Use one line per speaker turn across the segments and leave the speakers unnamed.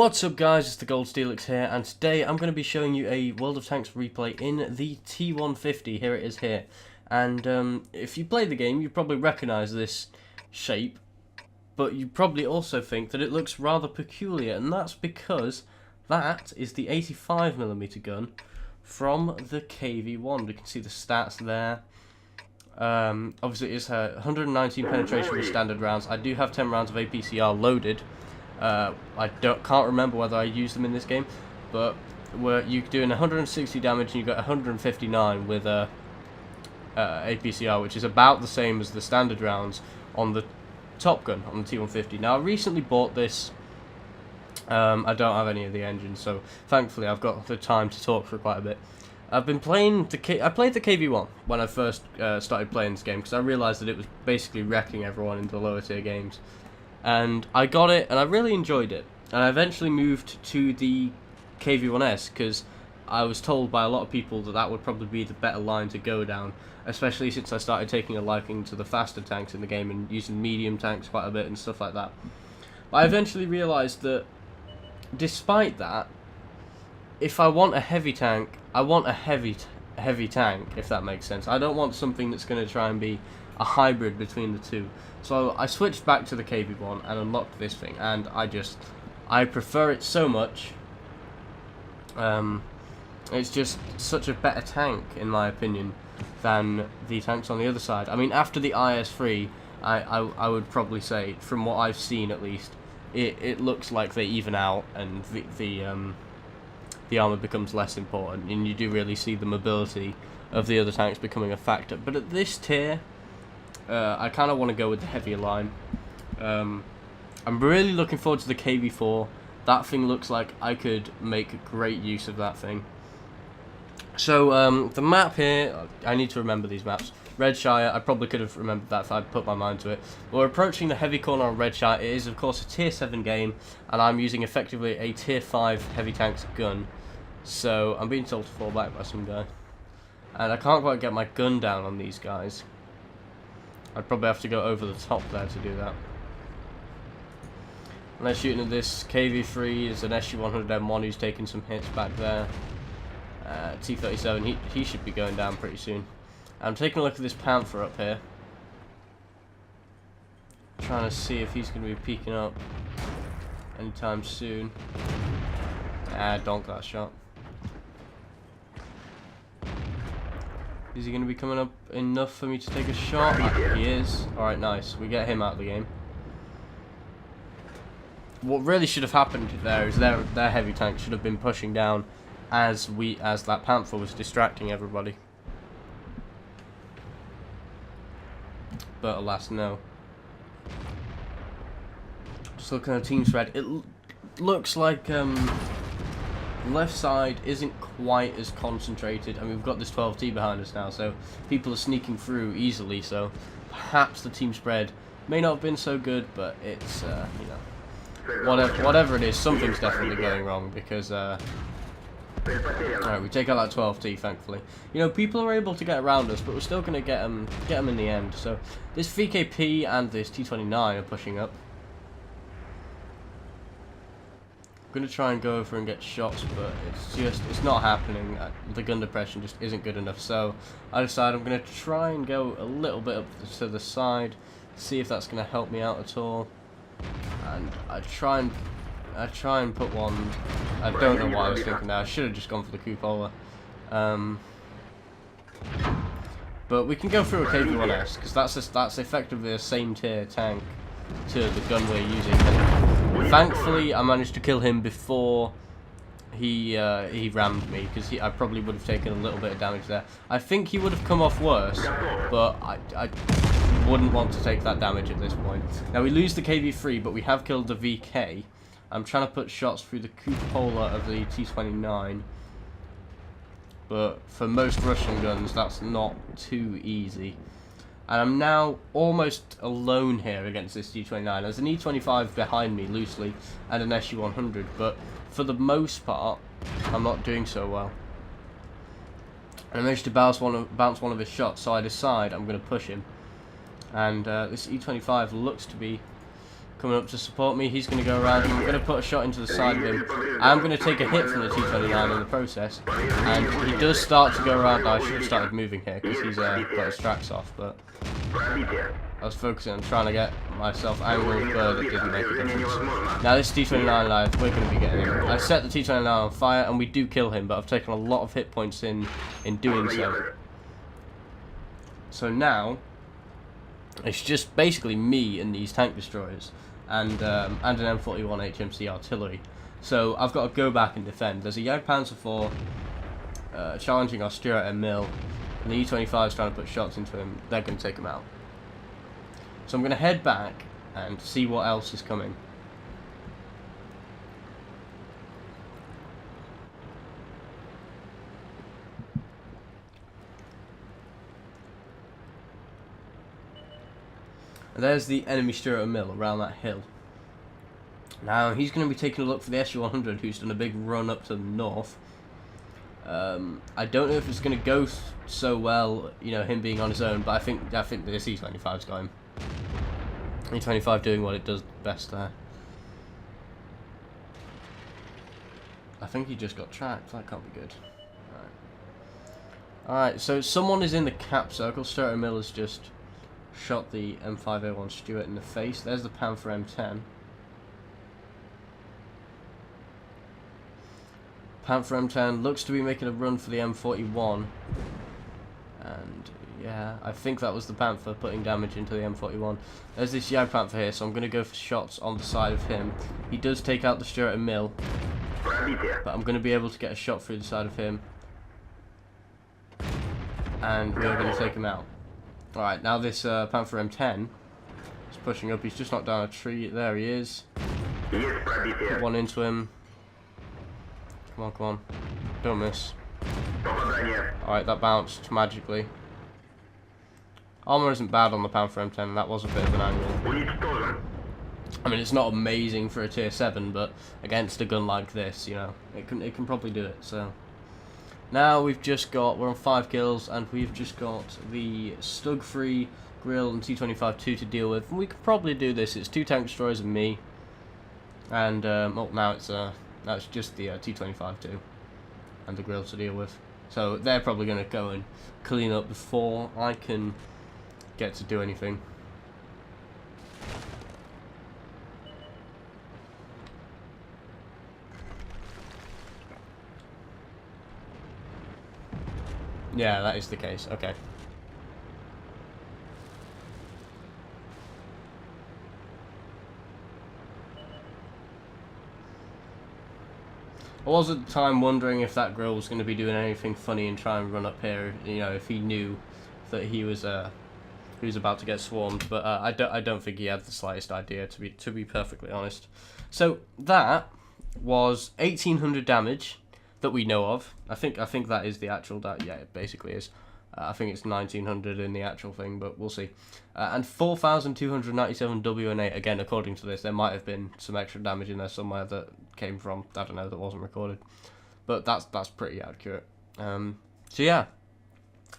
What's up guys, it's the Gold Steelix here, and today I'm going to be showing you a World of Tanks replay in the T-150. Here it is here. And if you play the game, you probably recognise this shape, but you probably also think that it looks rather peculiar, and that's because that is the 85mm gun from the KV-1. You can see the stats there. Obviously it's 119 penetration with standard rounds. I do have 10 rounds of APCR loaded. I can't remember whether I used them in this game, but you're doing 160 damage and you got 159 with APCR, which is about the same as the standard rounds on the Top Gun, on the T-150. Now, I recently bought this. I don't have any of the engines, so thankfully I've got the time to talk for quite a bit. I've been playing I played the KV-1 when I first started playing this game, because I realised that it was basically wrecking everyone in the lower tier games. And I got it, and I really enjoyed it. And I eventually moved to the KV-1S, because I was told by a lot of people that that would probably be the better line to go down, especially since I started taking a liking to the faster tanks in the game and using medium tanks quite a bit and stuff like that. But I eventually realised that, despite that, if I want a heavy tank, I want a heavy tank, if that makes sense. I don't want something that's going to try and be a hybrid between the two. So I switched back to the KV-1 and unlocked this thing, and I prefer it so much. It's just such a better tank, in my opinion, than the tanks on the other side. I mean, after the IS-3, I would probably say, from what I've seen at least, it looks like they even out, and the armor becomes less important, and you do really see the mobility of the other tanks becoming a factor. But at this tier, I kind of want to go with the heavier line. I'm really looking forward to the KV-4. That thing looks like I could make great use of that thing. So the map here, I need to remember these maps. Redshire, I probably could have remembered that if I'd put my mind to it. We're approaching the heavy corner on Redshire. It is of course a tier 7 game, and I'm using effectively a tier 5 heavy tanks gun. So I'm being told to fall back by some guy, and I can't quite get my gun down on these guys. I'd probably have to go over the top there to do that. And they're shooting at this KV-3 is an SU-100M1 who's taking some hits back there. T-37, he should be going down pretty soon. I'm taking a look at this Panther up here, trying to see if he's going to be peeking up anytime soon. Donk that shot. Is he going to be coming up enough for me to take a shot? He is. Alright, nice. We get him out of the game. What really should have happened there is their heavy tank should have been pushing down as that Panther was distracting everybody. But alas, no. Just looking at team spread, it looks like left side isn't quite as concentrated. I mean, we've got this 12T behind us now, so people are sneaking through easily, so perhaps the team spread may not have been so good, but it's, you know, whatever it is, something's definitely going wrong, because, alright, we take out that 12T, thankfully. You know, people are able to get around us, but we're still going to get them in the end. So, this VKP and this T-29 are pushing up. I'm going to try and go over and get shots, but it's not happening. The gun depression just isn't good enough, so I decide I'm going to try and go a little bit up to the side, see if that's going to help me out at all. And I try and put one. I don't know why I was thinking that. I should have just gone for the cupola. But we can go through a KV-1S, because that's effectively the same tier tank to the gun we're using. And thankfully, I managed to kill him before he rammed me, because I probably would have taken a little bit of damage there. I think he would have come off worse, but I wouldn't want to take that damage at this point. Now we lose the KV-3, but we have killed the VK. I'm trying to put shots through the cupola of the T-29, but for most Russian guns, that's not too easy. And I'm now almost alone here against this T-29. There's an E-25 behind me, loosely, and an SU-100, but for the most part, I'm not doing so well. And I managed to bounce one of his shots, so I decide I'm going to push him. And this E-25 looks to be coming up to support me. He's going to go around, and I'm going to put a shot into the side of him. I'm going to take a hit from the T-29 in the process, and he does start to go around. Now, I should have started moving here, because he's got his tracks off, but I was focusing on trying to get myself angled, but it didn't make a difference. Now, this T-29 live, we're going to be getting him. I set the T-29 on fire, and we do kill him, but I've taken a lot of hit points in doing so. So now, it's just basically me and these tank destroyers, and an M41 HMC artillery. So I've got to go back and defend. There's a Jagdpanzer IV challenging our Stuart and Mill, and the E-25 is trying to put shots into him. They're going to take him out. So I'm going to head back and see what else is coming. And there's the enemy Stuart Mill around that hill. Now he's going to be taking a look for the SU-100, who's done a big run up to the north. I don't know if it's going to go so well, you know, him being on his own, but I think the E-25's got him. E-25 doing what it does best there. I think he just got tracked. That can't be good. Alright, so someone is in the cap circle. Stuart Mill has just shot the M5A1 Stuart in the face. There's the Panther M10. Panther M10 looks to be making a run for the M41. And yeah, I think that was the Panther putting damage into the M41. There's this Jagdpanther here, so I'm going to go for shots on the side of him. He does take out the Stuart Mill, but I'm going to be able to get a shot through the side of him. And we're going to take him out. Alright, now this Panther M10 is pushing up. He's just knocked down a tree. There he is. Put one into him. Come on, come on. Don't miss. Alright, that bounced magically. Armour isn't bad on the Panther M10. That was a bit of an angle. I mean, it's not amazing for a tier 7, but against a gun like this, you know, it can probably do it, so... Now we're on 5 kills, and we've just got the Stug-free Grill and T-25-2 to deal with. And we could probably do this. It's 2 tank destroyers and me, and now it's just the T-25-2 and the Grill to deal with. So they're probably going to go and clean up before I can get to do anything. Yeah, that is the case. Okay. I was at the time wondering if that Grill was going to be doing anything funny and try and run up here, you know, if he knew that he was about to get swarmed, but I don't think he had the slightest idea, to be perfectly honest. So that was 1800 damage that we know of. I think that is the actual yeah, it basically is. I think it's 1900 in the actual thing, but we'll see. And 4297 WN8, again, according to this. There might have been some extra damage in there somewhere that came from, I don't know, that wasn't recorded. But that's pretty accurate. So yeah.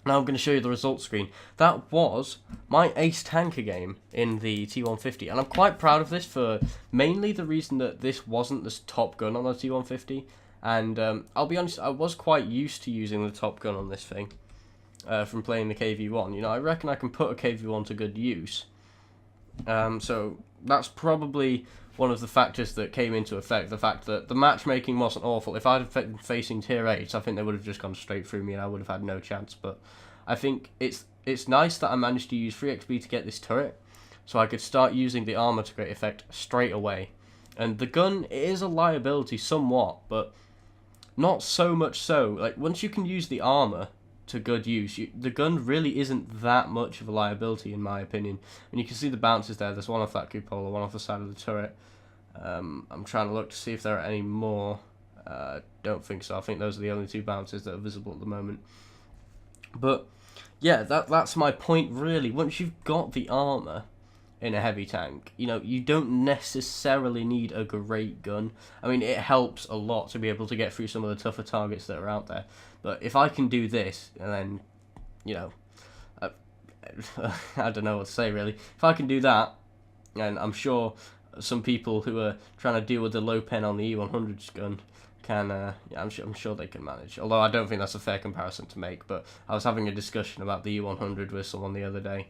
Now I'm going to show you the results screen. That was my ace tanker game in the T-150. And I'm quite proud of this for mainly the reason that this wasn't the top gun on the T-150. And I'll be honest, I was quite used to using the top gun on this thing from playing the KV-1. You know, I reckon I can put a KV-1 to good use. So that's probably one of the factors that came into effect. The fact that the matchmaking wasn't awful. If I'd been facing tier 8s, I think they would have just gone straight through me and I would have had no chance. But I think it's nice that I managed to use free XP to get this turret, so I could start using the armor to great effect straight away. And the gun is a liability somewhat, but not so much so. Like, once you can use the armor to good use, the gun really isn't that much of a liability, in my opinion. And you can see the bounces there. There's one off that cupola, one off the side of the turret. I'm trying to look to see if there are any more. Don't think so. I think those are the only 2 bounces that are visible at the moment. But yeah, that's my point, really. Once you've got the armor in a heavy tank, you know, you don't necessarily need a great gun. I mean, it helps a lot to be able to get through some of the tougher targets that are out there. But if I can do this, and then, you know, I don't know what to say, really. If I can do that, and I'm sure some people who are trying to deal with the low pen on the E100's gun can, yeah, I'm sure they can manage. Although I don't think that's a fair comparison to make. But I was having a discussion about the E100 with someone the other day,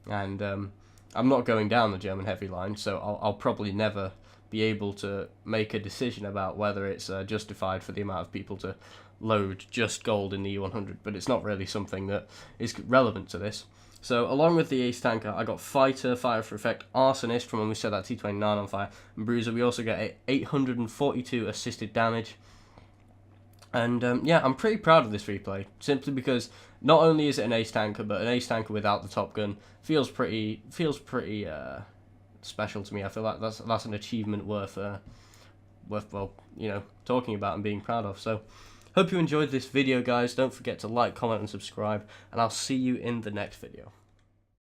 and I'm not going down the German heavy line, so I'll probably never be able to make a decision about whether it's justified for the amount of people to load just gold in the E100. But it's not really something that is relevant to this. So along with the ace tanker, I got fighter, fire for effect, arsonist from when we set that T-29 on fire, and bruiser. We also get 842 assisted damage. And yeah, I'm pretty proud of this replay, simply because not only is it an ace tanker, but an ace tanker without the top gun feels pretty special to me. I feel like that's an achievement worth well, talking about and being proud of. So hope you enjoyed this video, guys. Don't forget to like, comment, and subscribe, and I'll see you in the next video.